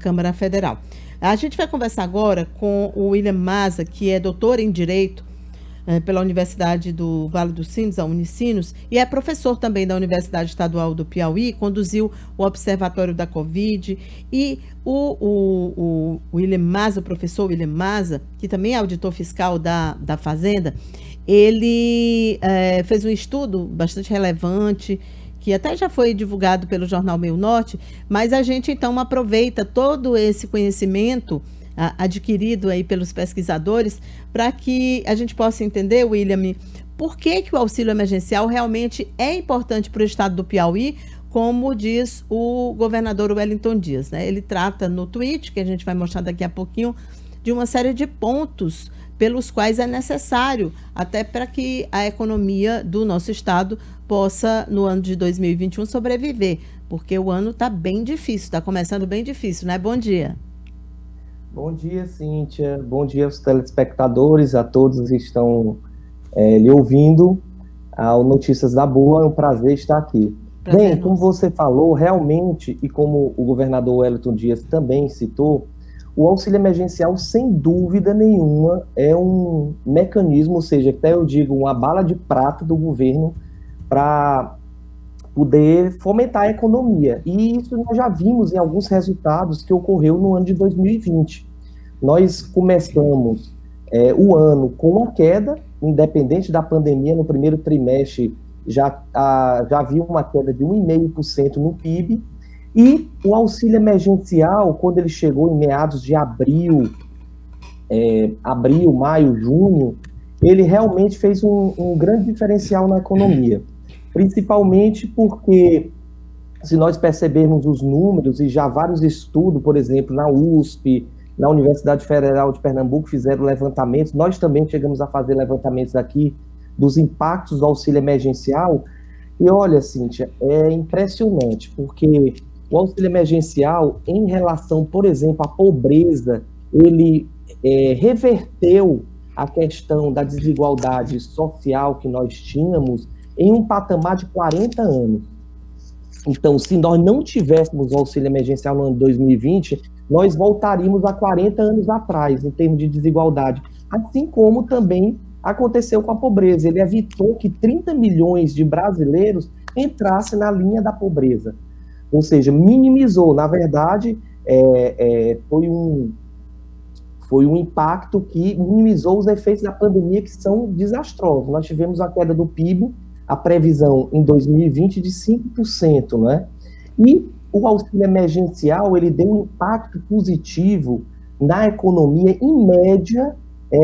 Câmara Federal. A gente vai conversar agora com o William Maza, que é doutor em Direito pela Universidade do Vale dos Sinos, a Unicinos, e é professor também da Universidade Estadual do Piauí, conduziu o Observatório da Covid, e o William Maza, o professor William Maza, que também é auditor fiscal da Fazenda, ele fez um estudo bastante relevante, que até já foi divulgado pelo jornal Meio Norte, mas a gente então aproveita todo esse conhecimento adquirido aí pelos pesquisadores para que a gente possa entender, William, por que o auxílio emergencial realmente é importante para o estado do Piauí, como diz o governador Wellington Dias, né? Ele trata no tweet, que a gente vai mostrar daqui a pouquinho, de uma série de pontos pelos quais é necessário, até para que a economia do nosso estado possa, no ano de 2021, sobreviver, porque o ano está bem difícil, está começando bem difícil, né? Bom dia. Bom dia, Cíntia. Bom dia aos telespectadores, a todos que estão lhe ouvindo. Ao Notícias da Boa, é um prazer estar aqui. Prazer Bem, como você falou, realmente, e como o governador Wellington Dias também citou, o auxílio emergencial, sem dúvida nenhuma, é um mecanismo, ou seja, até eu digo, uma bala de prata do governo para poder fomentar a economia. E isso nós já vimos em alguns resultados que ocorreu no ano de 2020. Nós começamos o ano com uma queda, independente da pandemia, no primeiro trimestre já havia uma queda de 1,5% no PIB, e o auxílio emergencial, quando ele chegou em meados de abril, maio, junho, ele realmente fez um grande diferencial na economia. Principalmente porque, se nós percebermos os números, e já vários estudos, por exemplo, na USP, na Universidade Federal de Pernambuco, fizeram levantamentos, nós também chegamos a fazer levantamentos aqui dos impactos do auxílio emergencial, e olha, Cíntia, é impressionante, porque o auxílio emergencial, em relação, por exemplo, à pobreza, ele reverteu a questão da desigualdade social que nós tínhamos em um patamar de 40 anos. Então, se nós não tivéssemos o auxílio emergencial no ano de 2020, nós voltaríamos a 40 anos atrás, em termos de desigualdade. Assim como também aconteceu com a pobreza. Ele evitou que 30 milhões de brasileiros entrassem na linha da pobreza. Ou seja, minimizou. Na verdade, foi um impacto que minimizou os efeitos da pandemia, que são desastrosos. Nós tivemos a queda do PIB, a previsão em 2020 de 5%, né? E o auxílio emergencial, ele deu um impacto positivo na economia, em média,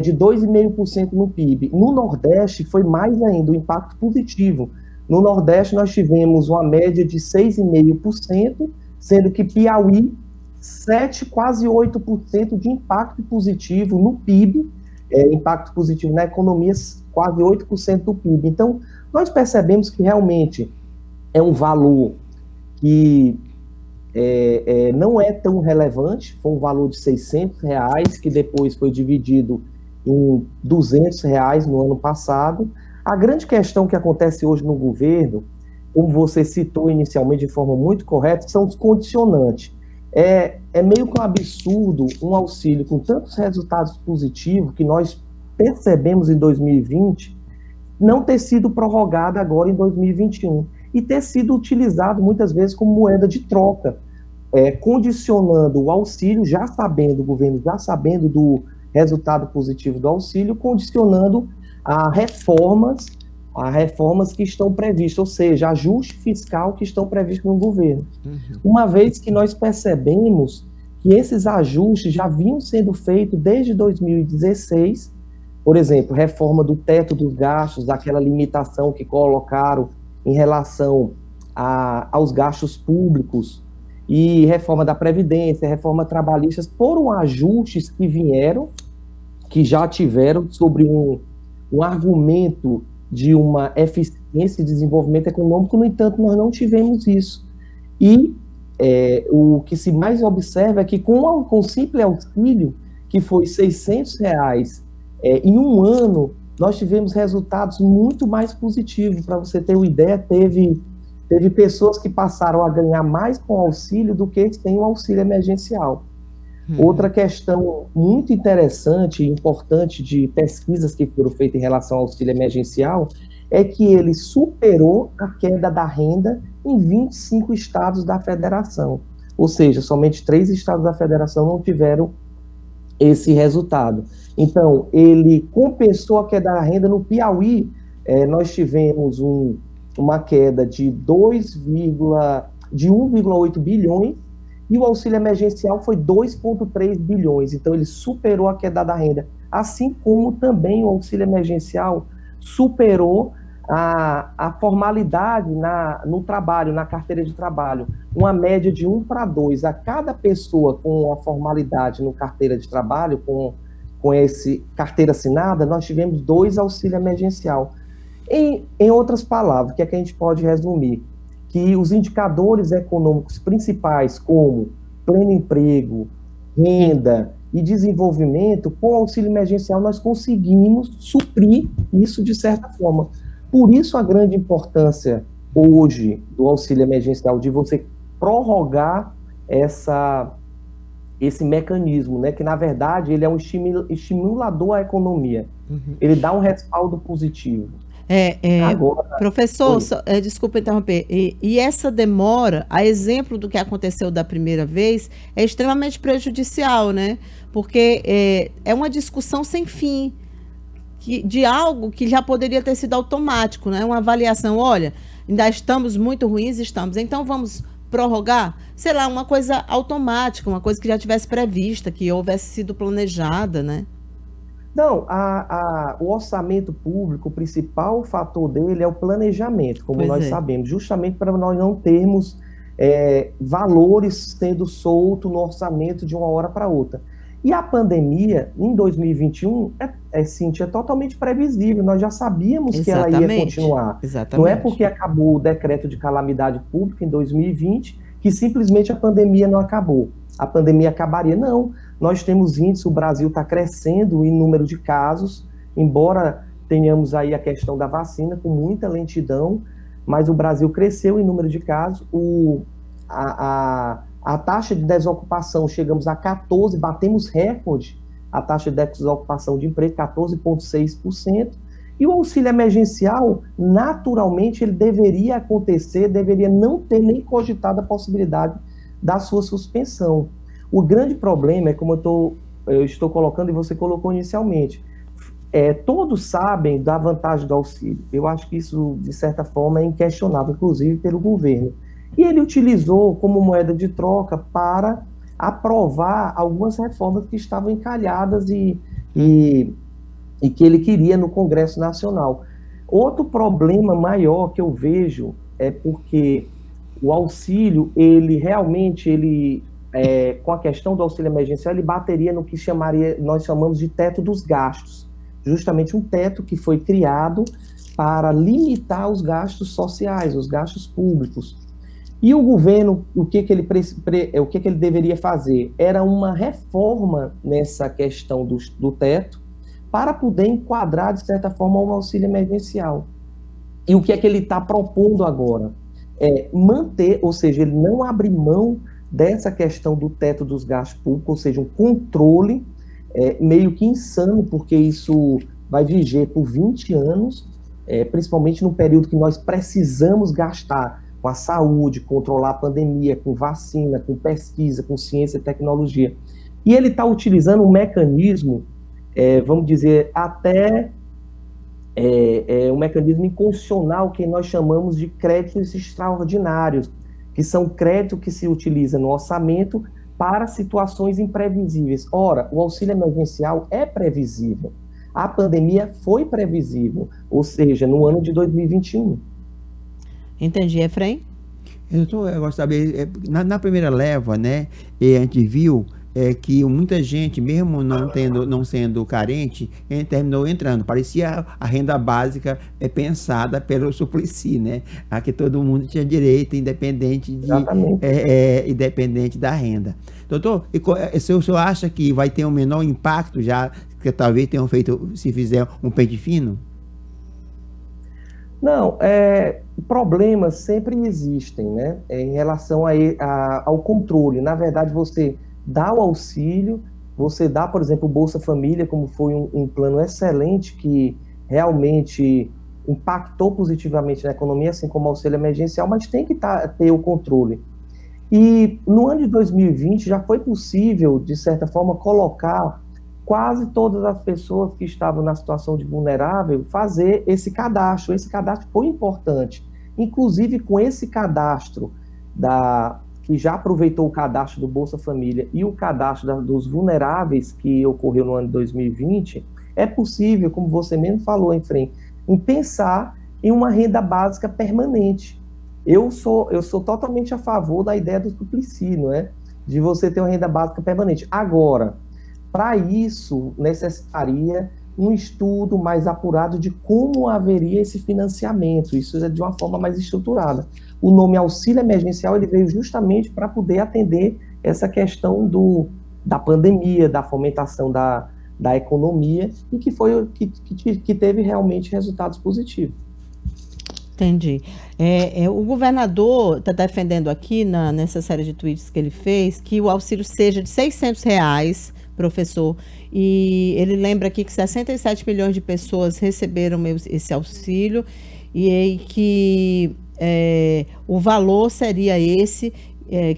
de 2,5% no PIB. No Nordeste, foi mais ainda o impacto positivo. No Nordeste, nós tivemos uma média de 6,5%, sendo que Piauí, 7, quase 8% de impacto positivo no PIB, impacto positivo na economia, quase 8% do PIB. Então, nós percebemos que realmente é um valor que não é tão relevante, foi um valor de R$600, que depois foi dividido em R$200 no ano passado. A grande questão que acontece hoje no governo, como você citou inicialmente de forma muito correta, são os condicionantes. É meio que um absurdo um auxílio com tantos resultados positivos que nós percebemos em 2020 não ter sido prorrogado agora em 2021 e ter sido utilizado muitas vezes como moeda de troca, condicionando o auxílio, o governo já sabendo do resultado positivo do auxílio, condicionando a reformas que estão previstas, ou seja, ajuste fiscal que estão previstos no governo. Uma vez que nós percebemos que esses ajustes já vinham sendo feitos desde 2016, por exemplo, reforma do teto dos gastos, aquela limitação que colocaram em relação aos gastos públicos, e reforma da Previdência, reforma trabalhista, foram ajustes que vieram, que já tiveram sobre um argumento de uma eficiência e desenvolvimento econômico. No entanto, nós não tivemos isso. E o que se mais observa é que com simples auxílio, que foi R$600, em um ano, nós tivemos resultados muito mais positivos. Para você ter uma ideia, teve Teve pessoas que passaram a ganhar mais com o auxílio do que sem o auxílio emergencial. Outra questão muito interessante e importante de pesquisas que foram feitas em relação ao auxílio emergencial é que ele superou a queda da renda em 25 estados da federação. Ou seja, somente 3 estados da federação não tiveram esse resultado. Então, ele compensou a queda da renda. No Piauí, nós tivemos uma queda de 1,8 bilhões, e o auxílio emergencial foi 2,3 bilhões. Então, ele superou a queda da renda. Assim como também o auxílio emergencial superou a formalidade no trabalho, na carteira de trabalho. Uma média de 1 para 2. A cada pessoa com a formalidade no carteira de trabalho, com esse carteira assinada, nós tivemos 2 auxílio emergencial. Em outras palavras, o que é que a gente pode resumir? Que os indicadores econômicos principais, como pleno emprego, renda e desenvolvimento, com o auxílio emergencial nós conseguimos suprir isso de certa forma. Por isso a grande importância hoje do auxílio emergencial, de você prorrogar esse mecanismo, né, que na verdade ele é um estimulador à economia. Ele dá um respaldo positivo. Agora, professor, desculpa interromper, e essa demora, a exemplo do que aconteceu da primeira vez, é extremamente prejudicial, né? Porque é uma discussão sem fim, de algo que já poderia ter sido automático, né? Uma avaliação, olha, ainda estamos muito ruins, então vamos prorrogar, sei lá, uma coisa automática, uma coisa que já tivesse prevista, que houvesse sido planejada, né? Não, o orçamento público, o principal fator dele é o planejamento, como nós sabemos, justamente para nós não termos valores sendo soltos no orçamento de uma hora para outra. E a pandemia, em 2021, Cíntia, é totalmente previsível, nós já sabíamos que ela ia continuar. Exatamente. Não é porque acabou o decreto de calamidade pública em 2020 que simplesmente a pandemia não acabou. A pandemia acabaria, não. Nós temos índice, o Brasil está crescendo em número de casos, embora tenhamos aí a questão da vacina com muita lentidão, mas o Brasil cresceu em número de casos. A taxa de desocupação, chegamos a 14, batemos recorde, a taxa de desocupação de emprego, 14,6%, e o auxílio emergencial, naturalmente, ele deveria acontecer, deveria não ter nem cogitado a possibilidade da sua suspensão. O grande problema é, como eu estou colocando e você colocou inicialmente, todos sabem da vantagem do auxílio. Eu acho que isso, de certa forma, é inquestionável, inclusive pelo governo. E ele utilizou como moeda de troca para aprovar algumas reformas que estavam encalhadas e que ele queria no Congresso Nacional. Outro problema maior que eu vejo é porque o auxílio, com a questão do auxílio emergencial, ele bateria no que nós chamamos de teto dos gastos. Justamente um teto que foi criado para limitar os gastos sociais, os gastos públicos. E o governo, o que ele deveria fazer? Era uma reforma nessa questão do teto para poder enquadrar, de certa forma, um auxílio emergencial. E o que é que ele está propondo agora? Manter, ou seja, ele não abrir mão dessa questão do teto dos gastos públicos, ou seja, um controle meio que insano, porque isso vai viger por 20 anos, principalmente no período que nós precisamos gastar com a saúde, controlar a pandemia, com vacina, com pesquisa, com ciência e tecnologia. E ele está utilizando um mecanismo, vamos dizer, até um mecanismo inconstitucional que nós chamamos de créditos extraordinários, que são créditos que se utilizam no orçamento para situações imprevisíveis. Ora, o auxílio emergencial é previsível. A pandemia foi previsível, ou seja, no ano de 2021. Entendi, Efraim? Eu gosto de saber, na primeira leva, né, a gente viu que muita gente, mesmo não sendo carente, terminou entrando. Parecia a renda básica pensada pelo Suplicy, né? A que todo mundo tinha direito, independente da renda. Doutor, o senhor acha que vai ter um menor impacto, já que talvez tenham feito, se fizer um pente fino? Não, problemas sempre existem, né? Em relação ao controle. Na verdade, você dá o auxílio, você dá, por exemplo, o Bolsa Família, como foi um plano excelente que realmente impactou positivamente na economia, assim como o auxílio emergencial, mas tem que ter o controle. E no ano de 2020 já foi possível, de certa forma, colocar quase todas as pessoas que estavam na situação de vulnerável, fazer esse cadastro. Esse cadastro foi importante. Inclusive, com esse cadastro que já aproveitou o cadastro do Bolsa Família e o cadastro dos vulneráveis que ocorreu no ano de 2020, é possível, como você mesmo falou, em pensar em uma renda básica permanente. Eu sou totalmente a favor da ideia do Suplicy, não é? De você ter uma renda básica permanente. Agora, para isso, necessitaria um estudo mais apurado de como haveria esse financiamento. Isso é de uma forma mais estruturada. O nome auxílio emergencial ele veio justamente para poder atender essa questão da pandemia, da fomentação da economia, e que teve realmente resultados positivos. Entendi. O governador está defendendo aqui, nessa série de tweets que ele fez, que o auxílio seja de R$ 600, professor, e ele lembra aqui que 67 milhões de pessoas receberam esse auxílio, e aí que o valor seria esse,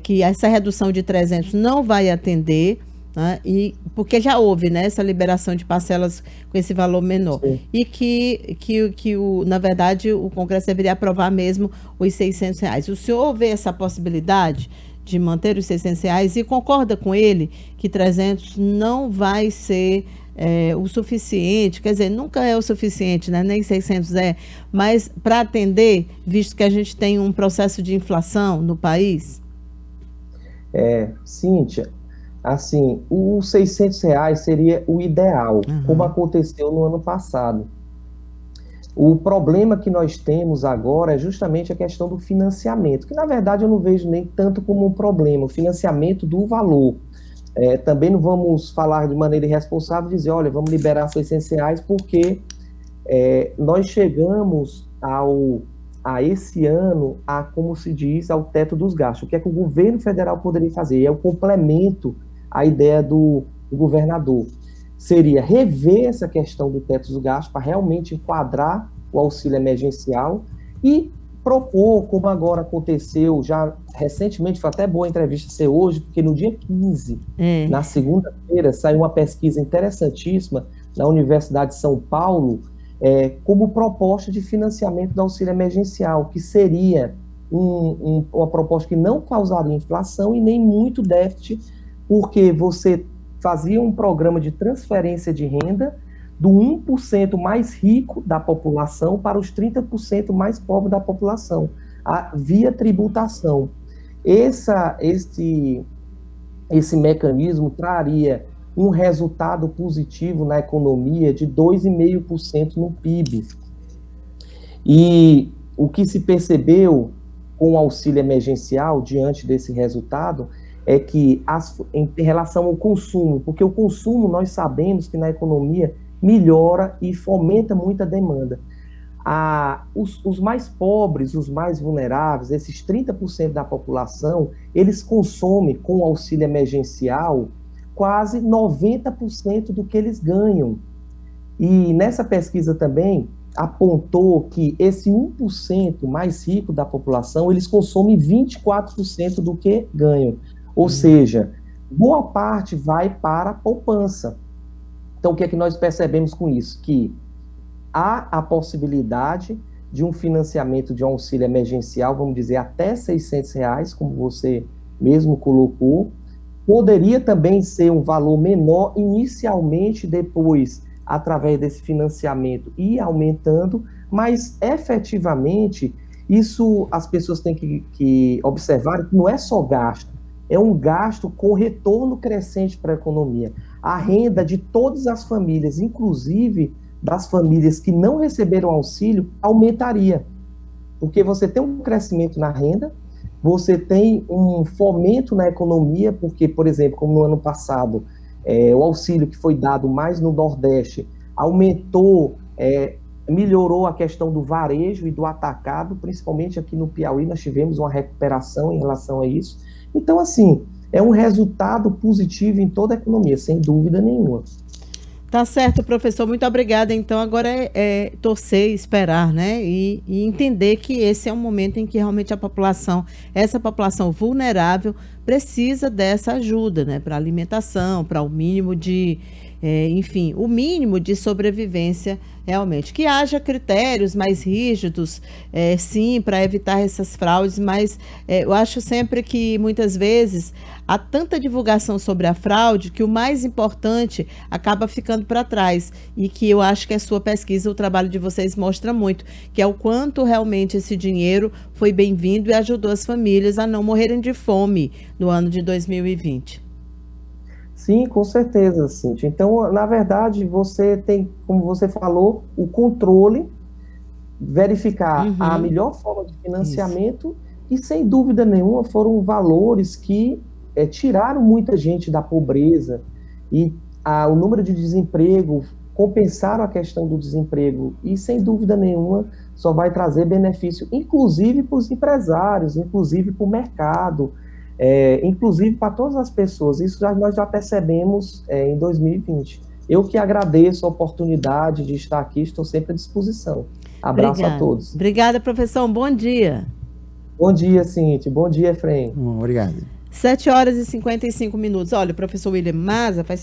que essa redução de 300 não vai atender, né, porque já houve, né, essa liberação de parcelas com esse valor menor. Sim. E na verdade, o Congresso deveria aprovar mesmo os R$ 600. O senhor vê essa possibilidade de manter os R$ 600 e concorda com ele que 300 não vai ser o suficiente? Quer dizer, nunca é o suficiente, né? Nem 600 mas para atender, visto que a gente tem um processo de inflação no país? Cíntia, assim, os R$ 600 seria o ideal, como aconteceu no ano passado. O problema que nós temos agora é justamente a questão do financiamento, que na verdade eu não vejo nem tanto como um problema, o financiamento do valor. Também não vamos falar de maneira irresponsável e dizer, olha, vamos liberar R$ 600 porque nós chegamos a esse ano, como se diz, ao teto dos gastos. O que é que o governo federal poderia fazer? É o complemento à ideia do governador. Seria rever essa questão do teto dos gastos para realmente enquadrar o auxílio emergencial e propor, como agora aconteceu já recentemente, foi até boa a entrevista ser hoje, porque no dia 15, na segunda-feira, saiu uma pesquisa interessantíssima na Universidade de São Paulo, como proposta de financiamento do auxílio emergencial, que seria uma proposta que não causaria inflação e nem muito déficit, porque você fazia um programa de transferência de renda do 1% mais rico da população para os 30% mais pobres da população, via tributação. Esse mecanismo traria um resultado positivo na economia de 2,5% no PIB. E o que se percebeu com o auxílio emergencial, diante desse resultado, é que em relação ao consumo, porque o consumo nós sabemos que na economia melhora e fomenta muita demanda. Os mais pobres, os mais vulneráveis, esses 30% da população, eles consomem com o auxílio emergencial quase 90% do que eles ganham. E nessa pesquisa também apontou que esse 1% mais rico da população, eles consomem 24% do que ganham. Ou seja, boa parte vai para a poupança. Então, o que é que nós percebemos com isso? Que há a possibilidade de um financiamento de um auxílio emergencial, vamos dizer, até R$ 600, como você mesmo colocou. Poderia também ser um valor menor inicialmente, depois, através desse financiamento, ir aumentando, mas, efetivamente, isso as pessoas têm que observar que não é só gasto, é um gasto com retorno crescente para a economia. A renda de todas as famílias, inclusive das famílias que não receberam auxílio, aumentaria. Porque você tem um crescimento na renda, você tem um fomento na economia, porque, por exemplo, como no ano passado, o auxílio que foi dado mais no Nordeste aumentou melhorou a questão do varejo e do atacado, principalmente aqui no Piauí, nós tivemos uma recuperação em relação a isso. Então, assim, é um resultado positivo em toda a economia, sem dúvida nenhuma. Tá certo, professor. Muito obrigada. Então, agora é torcer, esperar, né? E entender que esse é um momento em que realmente essa população vulnerável, precisa dessa ajuda, né? Para alimentação, para o mínimo enfim, o mínimo de sobrevivência realmente. Que haja critérios mais rígidos, sim, para evitar essas fraudes, mas eu acho sempre que muitas vezes há tanta divulgação sobre a fraude que o mais importante acaba ficando para trás, e que eu acho que a sua pesquisa, o trabalho de vocês mostra muito, que é o quanto realmente esse dinheiro foi bem-vindo e ajudou as famílias a não morrerem de fome no ano de 2020. Sim, com certeza, Cíntia. Então, na verdade, você tem, como você falou, o controle, verificar a melhor forma de financiamento, e, sem dúvida nenhuma, foram valores que tiraram muita gente da pobreza, e o número de desemprego, compensaram a questão do desemprego, e, sem dúvida nenhuma, só vai trazer benefício, inclusive para os empresários, inclusive para o mercado, inclusive para todas as pessoas. Isso nós já percebemos em 2020. Eu que agradeço a oportunidade de estar aqui, estou sempre à disposição. Abraço a todos. Obrigada, professor. Um bom dia. Bom dia, Cíntia. Bom dia, Efraim. Obrigado. 7 horas e 55 minutos. Olha, o professor William Maza faz